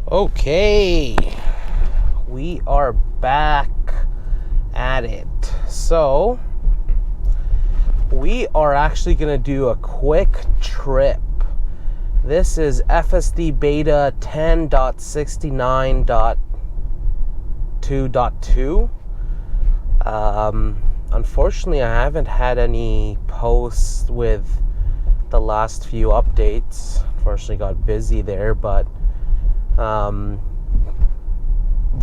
Okay, we are back at it. So we are actually going to do a quick trip. This is FSD Beta 10.69.2.2. Unfortunately, I haven't had any posts with the last few updates. Unfortunately, got busy there, but the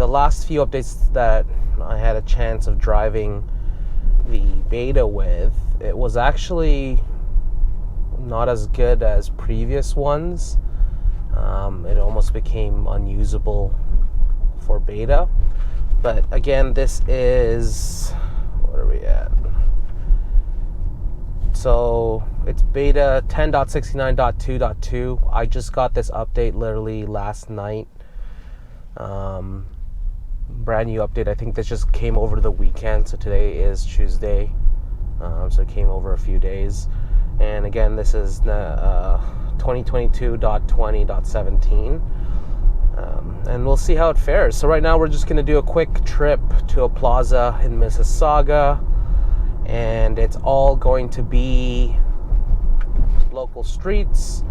last few updates that I had a chance of driving the beta with, it was actually not as good as previous ones. It almost became unusable for beta. But again, this is, what are we at? So it's beta 10.69.2.2. I just got this update literally last night. Brand new update. I think this just came over the weekend. So today is Tuesday. So it came over a few days. And again, this is 2022.20.17. And we'll see how it fares. So right now we're just going to do a quick trip to a plaza in Mississauga. And it's all going to be local streets,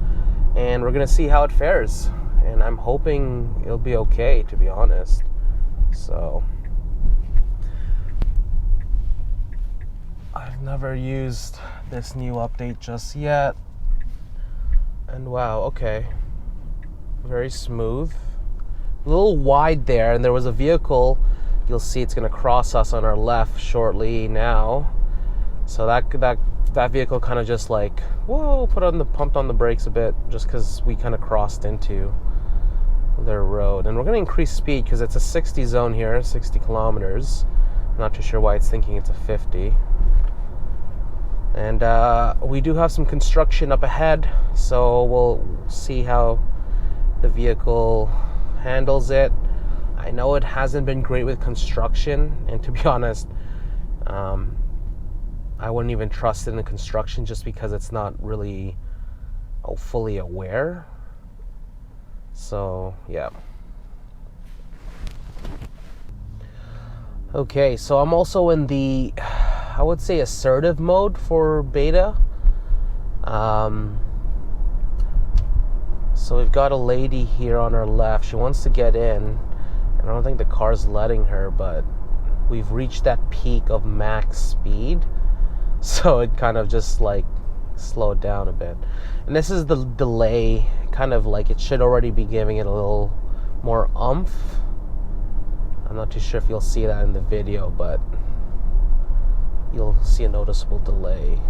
and we're gonna see how it fares. And I'm hoping it'll be okay, to be honest. So I've never used this new update just yet, and wow, okay, very smooth. A little wide there, and there was a vehicle. You'll see it's gonna cross us on our left shortly now. So that vehicle kind of just like, whoa, pumped on the brakes a bit, just because we kind of crossed into their road. And we're going to increase speed because it's a 60 zone here, 60 kilometers. I'm not too sure why it's thinking it's a 50. And we do have some construction up ahead, so we'll see how the vehicle handles it. I know it hasn't been great with construction, and to be honest, I wouldn't even trust it in the construction just because it's not really fully aware. So, yeah. Okay, so I'm also in the, I would say, assertive mode for beta. So we've got a lady here on our left. She wants to get in. I don't think the car's letting her, but we've reached that peak of max speed. So it kind of just like slowed down a bit. And this is the delay, kind of like it should already be giving it a little more oomph. I'm not too sure if you'll see that in the video, but you'll see a noticeable delay.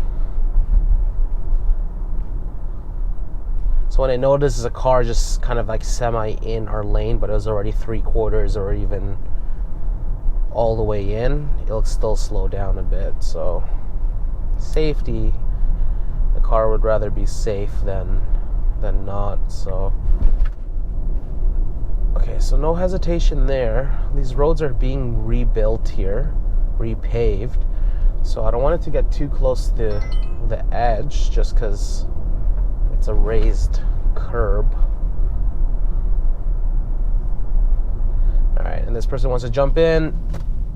So when it notices a car just kind of like semi in our lane, but it was already 3/4 or even all the way in, it'll still slow down a bit. So safety, the car would rather be safe than not. So okay, so no hesitation there. These roads are being rebuilt here, repaved, so I don't want it to get too close to the edge just because it's a raised curb. Alright, and this person wants to jump in,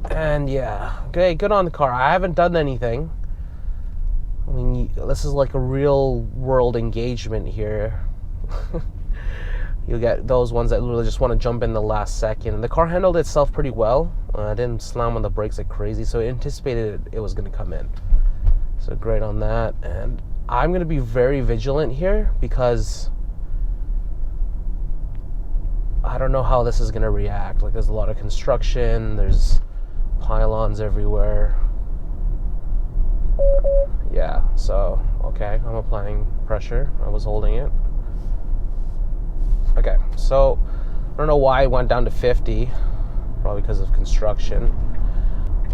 and yeah, okay, good on the car. I haven't done anything. I mean, this is like a real world engagement here. You'll get those ones that really just want to jump in the last second. And the car handled itself pretty well. I didn't slam on the brakes like crazy, so it anticipated it was going to come in. So great on that. And I'm going to be very vigilant here because I don't know how this is going to react. Like, there's a lot of construction. There's pylons everywhere. Yeah, so, okay, I'm applying pressure. I was holding it. Okay, so I don't know why it went down to 50. Probably because of construction.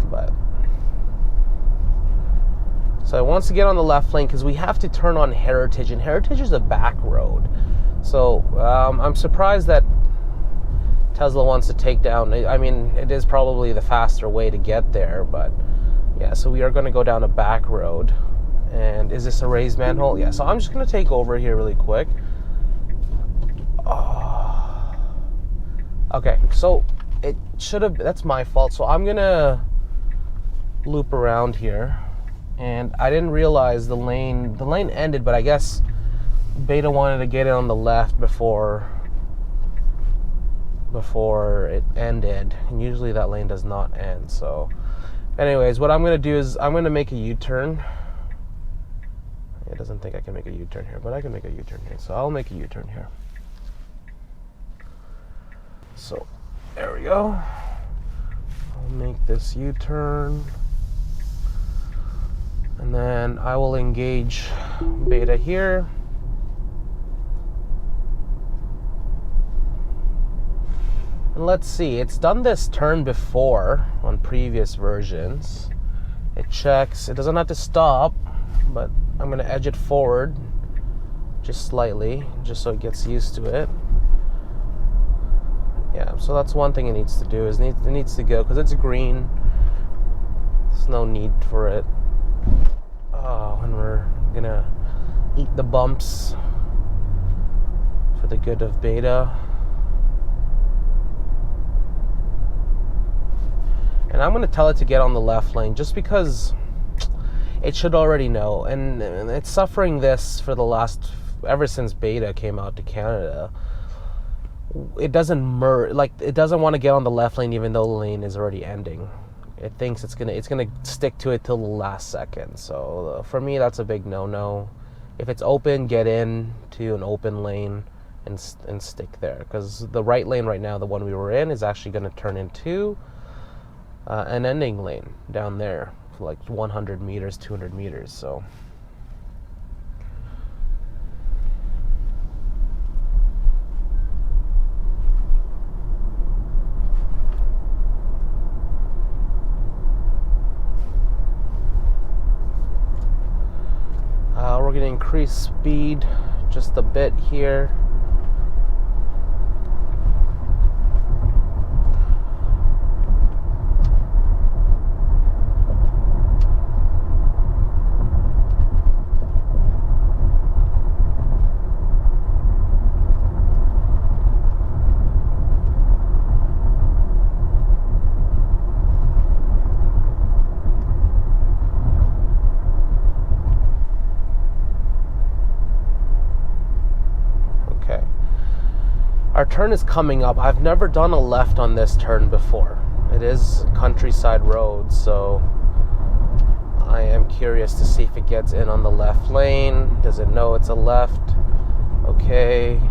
But so it wants to get on the left lane because we have to turn on Heritage, and Heritage is a back road. So I'm surprised that Tesla wants to take down. I mean, it is probably the faster way to get there, but yeah, so we are going to go down a back road. And is this a raised manhole? Yeah, so I'm just going to take over here really quick. Okay, so it should have, that's my fault. So I'm gonna loop around here, and I didn't realize the lane ended, but I guess Beta wanted to get it on the left before it ended, and usually that lane does not end. So anyways, what I'm gonna do is I'm gonna make a U-turn. It doesn't think I can make a U-turn here, but I can make a U-turn here, so I'll make a U-turn here. So there we go. I'll make this U-turn, and then I will engage Beta here. And let's see, it's done this turn before on previous versions. It checks, it doesn't have to stop, but I'm going to edge it forward just slightly, just so it gets used to it. Yeah, so that's one thing it needs to do, is it needs to go, because it's green. There's no need for it. Oh, and we're going to eat the bumps for the good of Beta. And I'm going to tell it to get on the left lane, just because it should already know. And it's suffering this for the last, ever since Beta came out to Canada. It doesn't it doesn't want to get on the left lane even though the lane is already ending. It thinks it's gonna stick to it till the last second. So for me, that's a big no-no. If it's open, get in to an open lane and stick there, because the right lane right now, the one we were in, is actually going to turn into an ending lane down there for like 100 meters, 200 meters. So we're going to increase speed just a bit here. Our turn is coming up. I've never done a left on this turn before. It is countryside road, so I am curious to see if it gets in on the left lane. Does it know it's a left? Okay,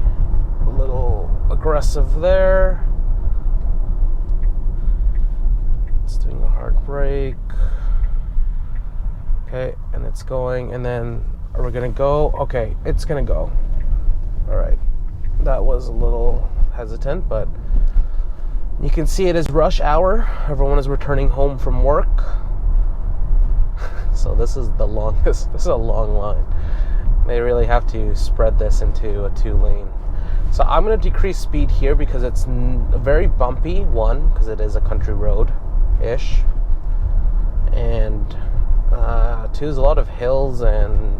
a little aggressive there. It's doing a hard brake. Okay, and it's going, and then are we gonna go? Okay, it's gonna go. All right. That was a little hesitant, but you can see it is rush hour. Everyone is returning home from work. So this is the longest, this is a long line. They really have to spread this into a 2-lane. So I'm going to decrease speed here because it's very bumpy, one, because it is a country road-ish. And two, there's a lot of hills, and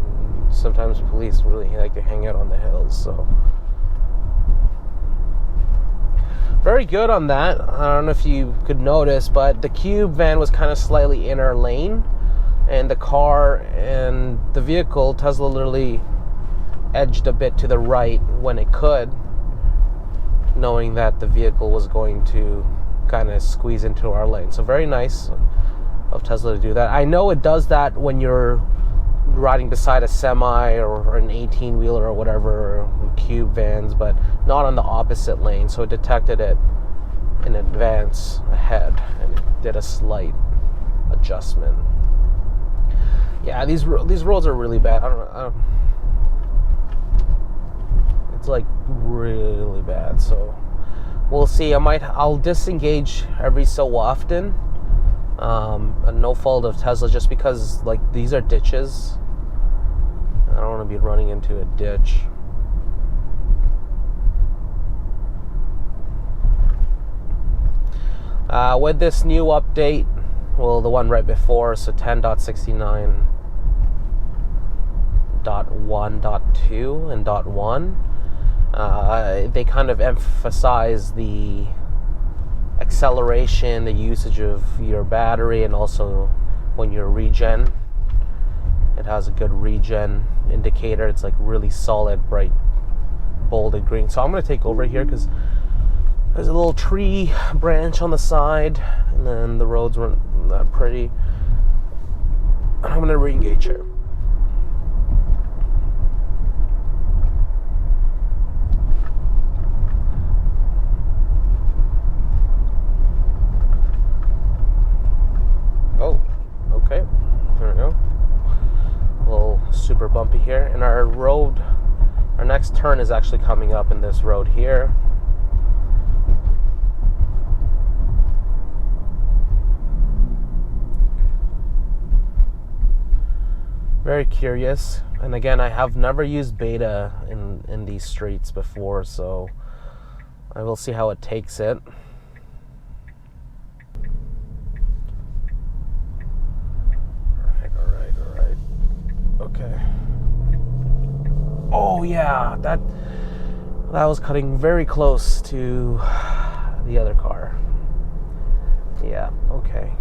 sometimes police really like to hang out on the hills, so very good on that. I don't know if you could notice, but the cube van was kind of slightly in our lane, and the car and the vehicle, Tesla, literally edged a bit to the right when it could, knowing that the vehicle was going to kind of squeeze into our lane. So very nice of Tesla to do that. I know it does that when you're riding beside a semi or an 18-wheeler or whatever, cube vans, but not on the opposite lane. So it detected it in advance ahead, and it did a slight adjustment. Yeah, these roads are really bad. I don't know. It's like really bad. So we'll see. I'll disengage every so often. A no fault of Tesla, just because like these are ditches. I don't want to be running into a ditch. With this new update, well, the one right before, so 10.69.1.2 and .1, they kind of emphasize the acceleration, the usage of your battery, and also when you're regen. It has a good regen indicator. It's like really solid, bright, bolded green. So I'm going to take over here because there's a little tree branch on the side, and then the roads weren't that pretty. I'm going to re-engage here. Oh, okay. There we go. A little super bumpy here. And our road, our next turn is actually coming up in this road here. Very curious. And again, I have never used beta in these streets before, so I will see how it takes it. Alright. Okay. Oh yeah, that was cutting very close to the other car. Yeah, okay.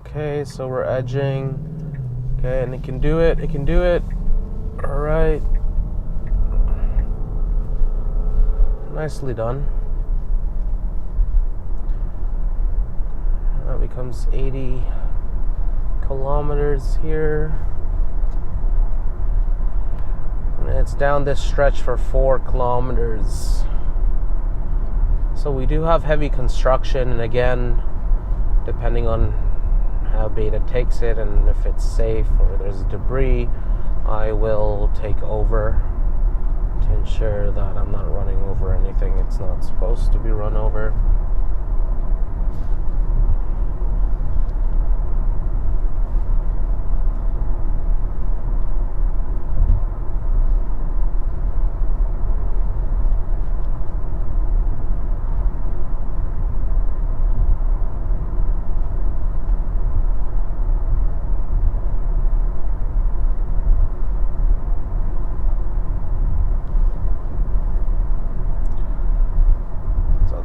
Okay, so we're edging. Okay, and it can do it. All right. Nicely done. That becomes 80 kilometers here. And it's down this stretch for 4 kilometers. So we do have heavy construction, and again, depending on how beta takes it and if it's safe or there's debris, I will take over to ensure that I'm not running over anything it's not supposed to be run over.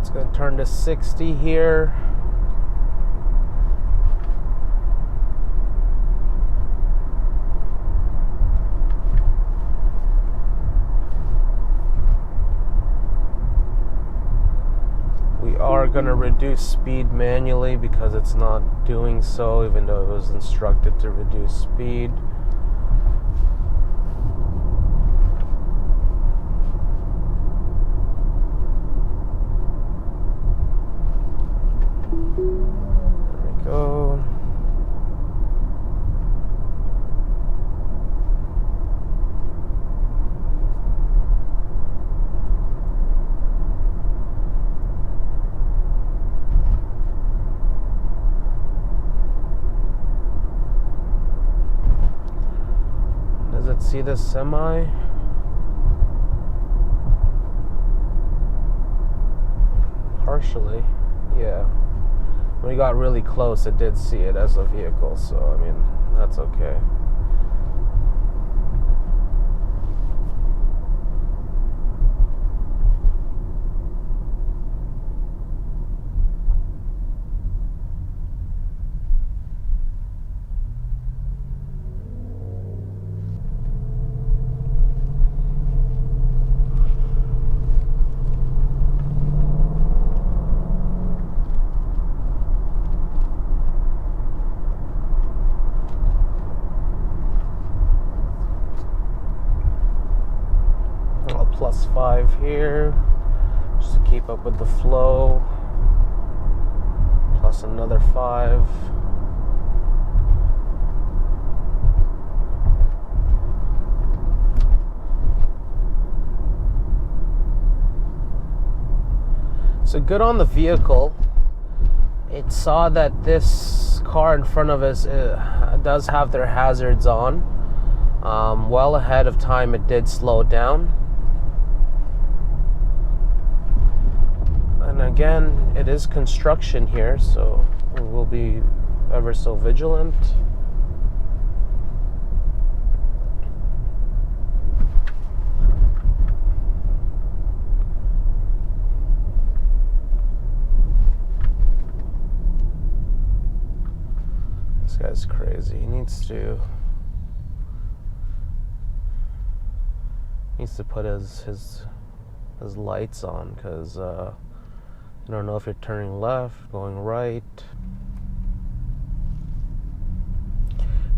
It's going to turn to 60 here. We are going to reduce speed manually because it's not doing so, even though it was instructed to reduce speed. See this semi? Partially, yeah. When we got really close, it did see it as a vehicle, so I mean, that's okay. +5 here, just to keep up with the flow. Plus another 5. So good on the vehicle. It saw that this car in front of us does have their hazards on. Well ahead of time, it did slow down. And again, it is construction here, so we'll be ever so vigilant. This guy's crazy. He needs to put his lights on, because you don't know if you're turning left, going right.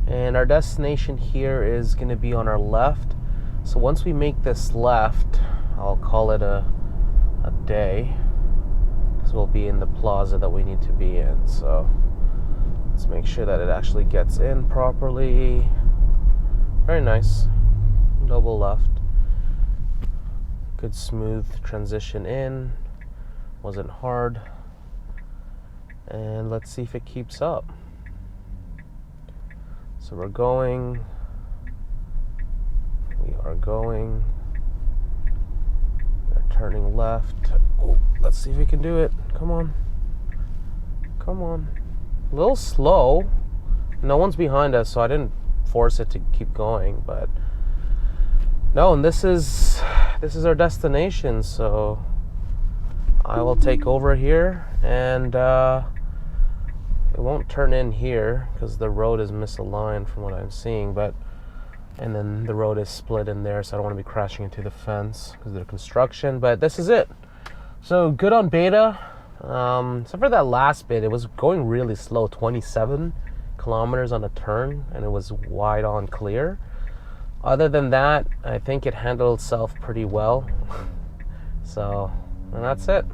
And our destination here is going to be on our left. So once we make this left, I'll call it a day, because we'll be in the plaza that we need to be in. So let's make sure that it actually gets in properly. Very nice. Double left. Good smooth transition in. Wasn't hard. And let's see if it keeps up. So we're going. We are going. We're turning left. Oh, let's see if we can do it. Come on. Come on. A little slow. No one's behind us, so I didn't force it to keep going, but no, and this is our destination, so I will take over here, and it won't turn in here because the road is misaligned from what I'm seeing, and then the road is split in there, so I don't want to be crashing into the fence because of the construction. But this is it. So good on Beta. Except for that last bit, it was going really slow, 27 kilometers on a turn, and it was wide on clear. Other than that, I think it handled itself pretty well. So, and that's it.